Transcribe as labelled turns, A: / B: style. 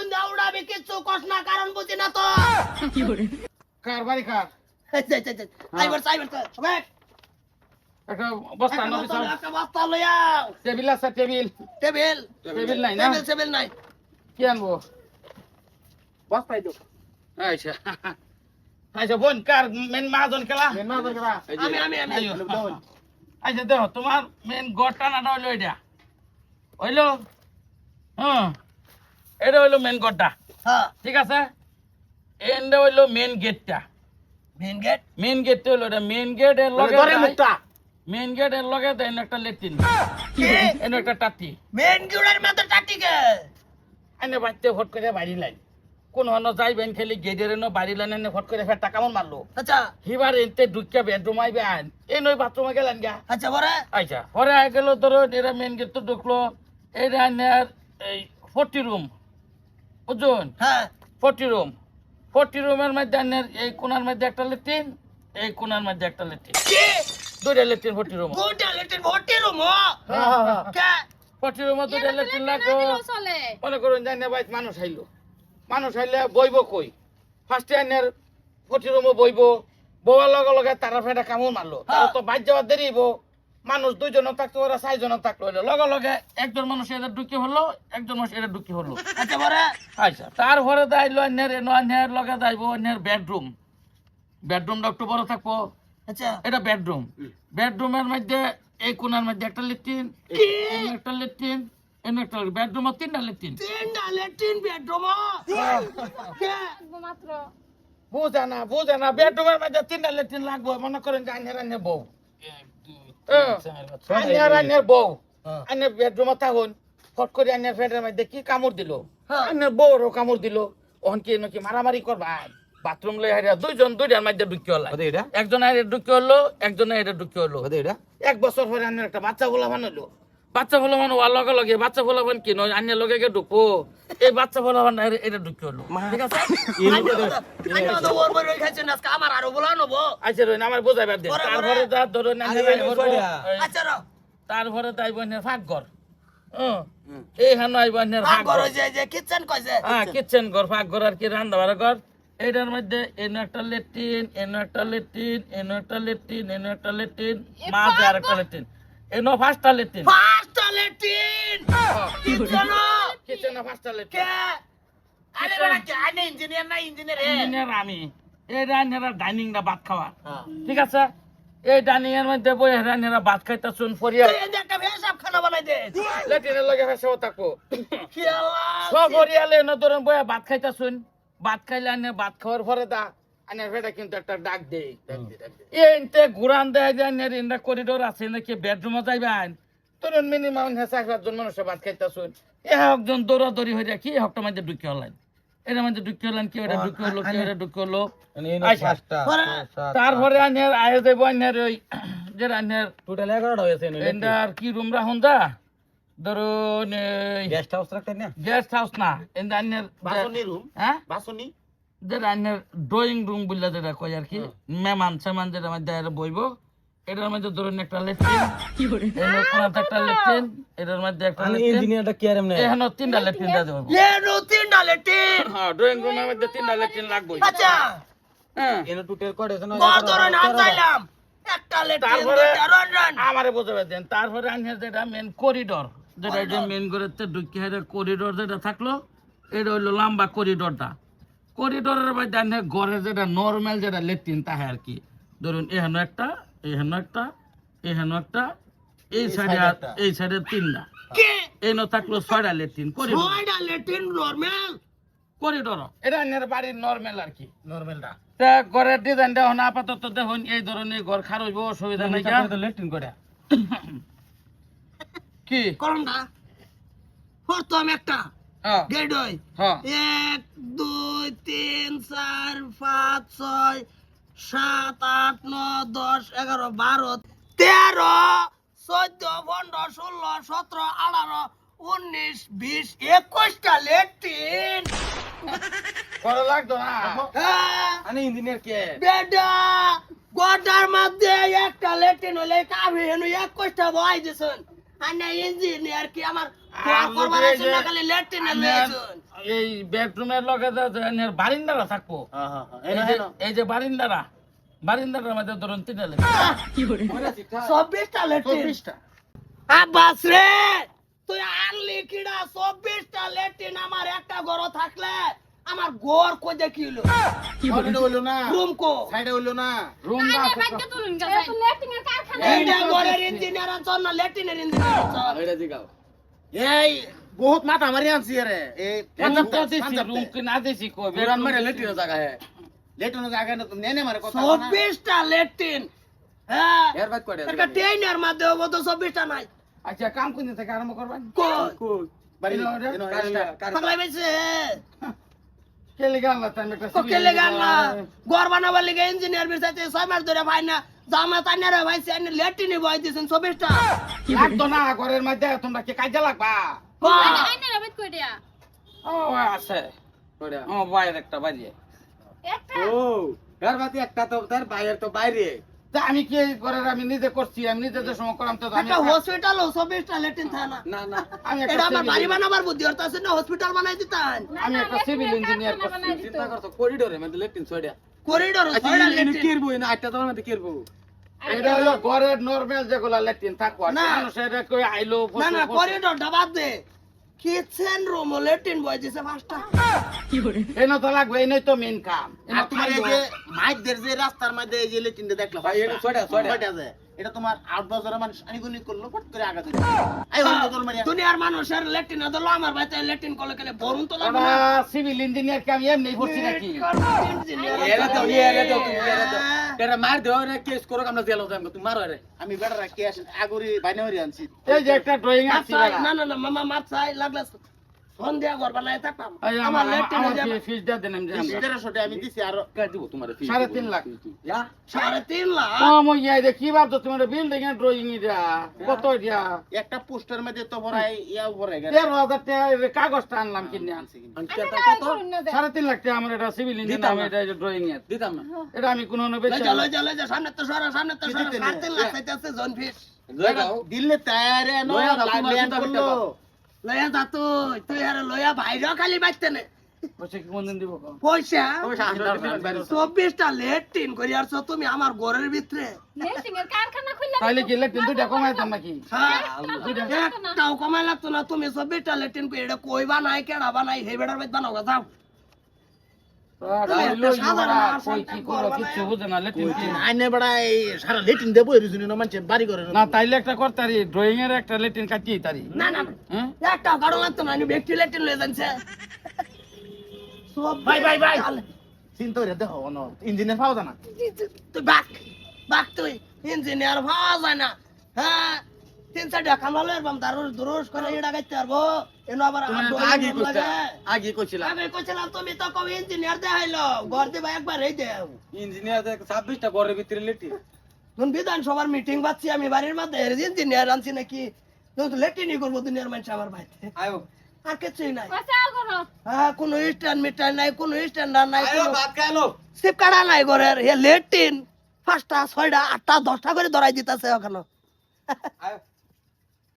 A: আগুন দিয়ে উড়াবি কিচ্ছু কস না কারণ বুঝি না তো
B: কার বাড়ি কার
A: সবাই
B: একটা বস্তা নবী সাহেব
A: একটা বস্তা লইয়া
B: টেবিল আছে টেবিল
A: টেবিল
B: টেবিল নাই না
A: টেবিল নাই
B: কি আনবো বস্তাই তো আচ্ছা আচ্ছা বোন কার মেন মাহাজন খেলা
A: আমি
B: আচ্ছা দেখো তোমার মেন গড়টা নাটা হইলো এটা হইলো হ্যাঁ এটা হইলো মেন গড়টা
A: হ্যাঁ
B: ঠিক আছে এন্ডা হইলো মেন গেটটা
A: মেন গেট
B: হইলো এটা মেন গেট এর লগে
A: ঘরের মুখটা
B: মেন গেট এর লগে দেন একটা লেট্রিন এনে একটা টাটি
A: মেন গেটের মধ্যে টাটিকে
B: এনে বাইতে ফট করে বাড়ি লাই কোন হন যাইবেন খেলি গেটের এনে বাড়ি লাইন এনে ফট করে ফের টাকা মন মারলো
A: আচ্ছা
B: হিবার এতে ঢুকিয়া বেডরুম আইবে আন এই নই বাথরুমে গেলেন গা
A: আচ্ছা বড়
B: আচ্ছা পরে আই গেল ধরো এরা মেন গেট তো ঢুকলো এটা আনার এই 40 রুম বুঝুন
A: হ্যাঁ
B: 40 রুমের মধ্যে আনার এই কোণার মধ্যে একটা লেট্রিন এই কোণার মধ্যে একটা লেট্রিন
A: কি
B: দুইটা লেট্রিন 40 রুম
A: গোটা লেট্রিন ভর্তি রুম কে
B: 40 রুমে দুইটা লেট্রিন লাগো মনে করুন জানে বাইত মানুষ আইলে বইব কই ফার্স্টে আনার 40 রুমে বইব বউয়ার লগে লগে তারা ফেটা কামড় মারলো তারা তো বাইর যাওয়ার দেরি হইব মানুষ দুইজন থাকতো ওরা 4 জন থাকলো লগে লগে একজন মানুষ এটা ঢুকি হলো একজন মানুষ এটা ঢুকি হলো
A: আচ্ছা বড়
B: আচ্ছা তারপরে দাইলো আন্যের এনো আন্যের লগে যাইবো আন্যের বেডরুমটা একটু বড় থাকবো
A: আচ্ছা
B: এটা বেডরুমের মধ্যে এই কোণার মধ্যে একটা লেট্রিন একটা লেট্রিন এনে একটা বেডরুমে 3টা লেট্রিন
A: বেডরুম কে
B: বুঝে না বেডরুমের মধ্যে 3টা লেট্রিন লাগবো মনে করেন যে আন্যের বউ আন্যের বউ আন্যের বেডরুমে থাকুন ফট করে আন্যের ফেডের মধ্যে কি কামড় দিল আন্যের বউরও কামড় দিল ওহন কি নাকি মারামারি করবা বাথরুম লই হারিয়া দুইটার মধ্যে ঢুকি হল একজন হারিয়ে ঢুকি হলো একজন হারিয়ে ঢুকি হলো 1 বছর পরে আন্যের একটা বাচ্চা ফোলাবান হইলো বাচ্চা ফোলাবান হওয়ার লগে লগে বাচ্চা ফোলাবান কি নয় আন্যের লগে গিয়ে ঢুকবো এই বাচ্চা ফোলাবান এটা ঢুকি হলো ঠিক আছে
A: আমার আরো বলা নেবো
B: আচ্ছা রইন আমার বোঝাইবার দিন তারপরে যা ধরুন
A: আচ্ছা
B: তারপরে তাইব ফাঁকঘর এই হানো আইব
A: ফাঁকঘর যে কিচেন কইছে
B: কিচেন ঘর ফাঁকঘর আর কি রান্না বাড়া ঘর এটার মধ্যে এনো একটা লেট্রিন এনো একটা লেট্রিন এনো একটা লেট্রিন এনো একটা লেট্রিন মাঝে আর একটা লেট্রিন এনো 5টা লেট্রিন কিচেন 5টা লেট্রিন
A: আরে বাবা কি আনে ইঞ্জিনিয়ার না
B: ইঞ্জিনিয়ার আমি এই রান্নারা ডাইনিংটা ভাত খাওয়া ঠিক আছে এই ডাইনিং এর মধ্যে বই রান্নারা ভাত খাইতা শুন পরিয়া
A: একটা ভেসাব খানা বানাই দে
B: লেট্রিনের লগে ফেসাও থাকবো
A: কি আল্লাহ
B: সব পরিয়ালে ন ধরেন বইয়া ভাত খাইতা শুন ভাত খাইলে আনে ভাত খাওয়ার পরে দা আনে ফেটা কিন্তু একটা ডাক দেই এনতে ঘুরান দেয় যে আনে ইন্দা করিডোর আছে নাকি বেডরুমে যাইবেন ধরুন মিনিমাম 4 জন মানুষ ভাত খাইতা শুন একজন দৌড়াদৌড়ি হইয়া কি হকটা মধ্যে ঢুকি হলেন এর মধ্যে ঢুকি হলেন কি ওটা ঢুকি হলো কি ওটা ঢুকি হলো তারপরে আনের আয় দেব আনের ওই যে আনের
C: টোটাল 11টা হয়েছে
B: এন্ডার কি রুম রাখুন দা ধরুন
C: গেস্ট হাউস রাখতেন না
B: গেস্ট হাউস না এন্ডার আনের
A: বাসনি রুম
B: হ্যাঁ
A: বাসনি
B: যেটা আনের ড্রয়িং রুম বললে যেটা কই আর কি মেহমান সেমান যেটা মধ্যে বইবো এটার মধ্যে ধরুন একটা লেট্রিন এর কোনাতে একটা লেট্রিন এটার মধ্যে একটা লেট্রিন
C: ইঞ্জিনিয়ারটা কি আরম না
B: এখানে 3টা লেট্রিন দেওয়া যাবে
A: এনো 3টা লেট্রিন
B: হ্যাঁ ড্রয়িং রুমের মধ্যে 3টা লেট্রিন লাগবে
A: আচ্ছা
B: হ্যাঁ
C: এনে টোটাল কত আছে না
A: ধরেন হাত চাইলাম একটা লেট্রিন
B: তারপরে
A: দুইটা রন
B: আমারে বোঝাবে দেন তারপরে আনহে যেটা মেন করিডোর যেটা এটা মেন করেতে ঢুকি হেরে করিডোর যেটা থাকলো এটা হইলো লম্বা করিডোরটা করিডোরের মধ্যে আনহে ঘরে যেটা নরমাল যেটা লেট্রিন তাহে আর কি ধরুন এখানে একটা এখানে একটা এখানে একটা এই সাইডে 3টা
A: কি
B: এনো থাকলো 6টা লেট্রিন করিডোর
A: 6টা লেট্রিন নরমাল
B: করিডোর এটা আনহের বাড়ির নরমাল আর কি
A: নরমালটা
B: তা ঘরের ডিজাইনটা হন আপাতত দেখুন এই ধরনের ঘর খারাপ হইব অসুবিধা নাই
C: লেট্রিন করে
B: কি
A: করমটা প্রথম একটা
B: হ্যাঁ
A: গেট হই
B: হ্যাঁ
A: 1 2 3 4 5 6 7 8 9 10 11 12 13 14 15 16 17 18 19 20 21টা লেট্রিন
B: করা লাগতো না
A: হ্যাঁ
C: আনে ইঞ্জিনিয়ার কে
A: বেডা গোটার মধ্যে একটা লেট্রিন হলে কাবে হেনু 21টা বয় দিছেন আইনা ইঞ্জিনিয়ার কি আমার
B: আর
A: করবার
B: যদি
A: আছে
B: এই যে
A: না খালি ল্যাট্রিন
B: আইনের
A: লইছুন
B: এই বেডরুমের লগে যে বারিন্দারা থাকবো এই যে বারিন্দাটার মধ্যে ধরুন 3টা লেগে
A: 24টা ল্যাট্রিন
B: 24টা
A: আব্বাস রে তুই আনলি কিডা 24টা ল্যাট্রিন আমার একটা ঘর থাকলে আমার ঘর কই দেখিলো রুম কো
B: রুম না
A: এইটা ঘরের ইঞ্জিনিয়ার আনছন না ল্যাট্রিনের ইঞ্জিনিয়ার আনছন
C: এই বহুত মাথা মারি আনছি রে এই
B: রুম তো দিছি রুম কি না দিছি কই
C: বুড়ান মারে লেটির জায়গা হে লেটির জায়গা না তুমি নেনে মারে কথা না
A: 24টা ল্যাট্রিন হ্যাঁ
C: এর বাদ করে
A: একটা ট্রেনের মধ্যে হবো তো 24টা নাই
B: আচ্ছা কাম কোন থেকে আরম্ভ করবেন
A: কই
C: বাড়ি
A: পাগলাই বেছে
B: কেলে গেল তাই একটা
A: তো কেলে গেল না ঘর বানাবার লিগে ইঞ্জিনিয়ার বিসাইতে 6 মাস ধরে ভাই না জামা তাইনারে ভাই সেন ল্যাট্রিনে বই দিছেন 24টা
B: লাগতো না ঘরের মধ্যে তোমরা কি কাজে লাগবা ও আছে ও বাইরে একটা বাড়ি
C: ও এর বাদ একটা তো তার বাইরে তো বাইরে
B: তা আমি কি ঘরের আমি নিজে করছি আমি নিজে যে সময় করলাম তো আমি
A: একটা হসপিটাল 24টা ল্যাট্রিন থাকে না
C: না না
B: আমি
A: এটা
B: একটা
A: আমার বাড়ি বানাবার বুদ্ধি হতো আছে না হসপিটাল বানাই দিতাম
B: আমি একটা সিভিল ইঞ্জিনিয়ার করছি
C: চিন্তা করছো করিডোরে মধ্যে লেটিন ছয়টা
A: করিডোর
C: আচ্ছা
A: ছয়টা
C: ইনি
A: ল্যাট্রিন
C: কিরবো না আটটা তোমার মধ্যে কিরবো
B: এটা হলো ঘরের নরমাল যেগুলা ল্যাট্রিন থাকবো
A: না।
B: মানুষের কই আইলো
A: না না করিডোরটা বাদ দে কিচেন রুম ল্যাট্রিন বই দিছে 5টা
B: এনে তো লাগবে এনেই তো মেন কাম
C: আর তোমার এই যে মাইকদের যে রাস্তার মধ্যে এই যে লেটিনটা দেখলো ভাই এটা ছয়টা আছে এটা তোমার আউট বাজারের মানুষ আনিগুনি করলো ফট করে আগা দিল আই হল বদল মারিয়া
A: দুনিয়ার মানুষের ল্যাট্রিন হলো আমার ভাইতে ল্যাট্রিন করলে গেলে বরুণ তো লাগবে
B: ওরা
A: না
B: সিভিল ইঞ্জিনিয়ার কে আমি এমনি করছি নাকি
C: এরা তো এটা মার দেও রে কেস করো আমরা জেল যাবো তুমি মারো রে আমি বেটারা কেস আগরি বাইনে মারি আনছি
B: এই যে একটা ড্রয়িং আছে
A: না না না মামা মার চাই লাগলে সন্ধ্যা ঘর বানাই থাকতাম
B: আমার
A: আমার ল্যাট্রিনে
B: আমার
A: যাবে
B: ফিস দিয়ে দেন আমি যাবো।
C: 1300 আমি দিছি আর কা দিব তোমার ফি
B: 3.5 লাখ
A: 3.5 লাখ
B: ও মই এই কি ভাবছো তোমার বিল্ডিং এর ড্রয়িং এটা কত এটা
C: একটা পোস্টার মধ্যে তো ভরাই ইয়া ভরাই গেল
B: 13,000 টাকা কাগজটা আনলাম কিনে আনছি
C: কত
B: 3.5 লাখ টাকা আমার এটা সিভিল ইঞ্জিনিয়ার আমি এটা ড্রয়িং এর
C: দিতাম না
B: এটা আমি কোনো
A: লই যা সামনে তো সরা 3.5 লাখ চাইতেছে জন ফিস
C: দিলে তায়ারে নো ল্যান্ড করলো
A: লয়া যা তুই আর লয়া বাইরেও খালি বাইতে নে
B: বসে কি কোন দিন দিব
A: পয়সা
C: পয়সা
A: 24টা ল্যাট্রিন করি আর তুমি আমার ঘরের ভিতরে
B: তাইলে কি ইলেকট্রিক দুইটা কমাইতাম নাকি
A: হ্যাঁ, একটাও কমাই লাগতো না তুমি 24টা ল্যাট্রিন করি এটা কই বানাই কেডা বানাই হে বেড়ার বাইত বানাও গা, যাও
B: কই কি করো কিছু বুঝে না লেট্রিন কি
C: আইনে বড়া এই সারা লেটিন দেবো এরিজুনি না মানুষ বাড়ি করে
B: না তাইলে একটা করতারি ড্রয়িং এর একটা লেট্রিন কাটিয়ে তারি
A: না না
B: হ্যাঁ
A: একটাও কারো লাগতো না আমি ব্যক্তি ল্যাট্রিন লয়ে যাচ্ছে
C: ভাই চিন্তা করে দেখো না ইঞ্জিনিয়ার পাওয়া যায় না
A: তুই বাক তুই ইঞ্জিনিয়ার পাওয়া যায় না হ্যাঁ 3-4টা কামালের বাম দারুর দুরুস করে এটা গাইতে পারবো এনো আবার
C: তুমি তো আগে কইছিলা
A: আমি কইছিলাম তুমি তো কবে ইঞ্জিনিয়ার দেখাইলো ঘর দিবা একবার এই দেও
C: ইঞ্জিনিয়ার 26টা ঘরের ভিতরে লেটি
A: কোন বিধানসভার মিটিং পাচ্ছি আমি বাড়ির মধ্যে ইঞ্জিনিয়ার আনছি নাকি তুই তো লেটিনি করবো দুনিয়ার মানুষ আমার ভাইতে
C: আয়ো
A: আর কিছুই নাই হ্যাঁ কোনো স্ট্যান্ড মিটার নাই কোনো স্ট্যান্ডার নাই
C: আয়ো
A: কোনো
C: ভাত খাইলো
A: সিপ কাটা নাই ঘরের হে লেটিন 5টা 6টা 8টা 10টা করে ধরাই দিতেছে ওখানে
C: আয়ো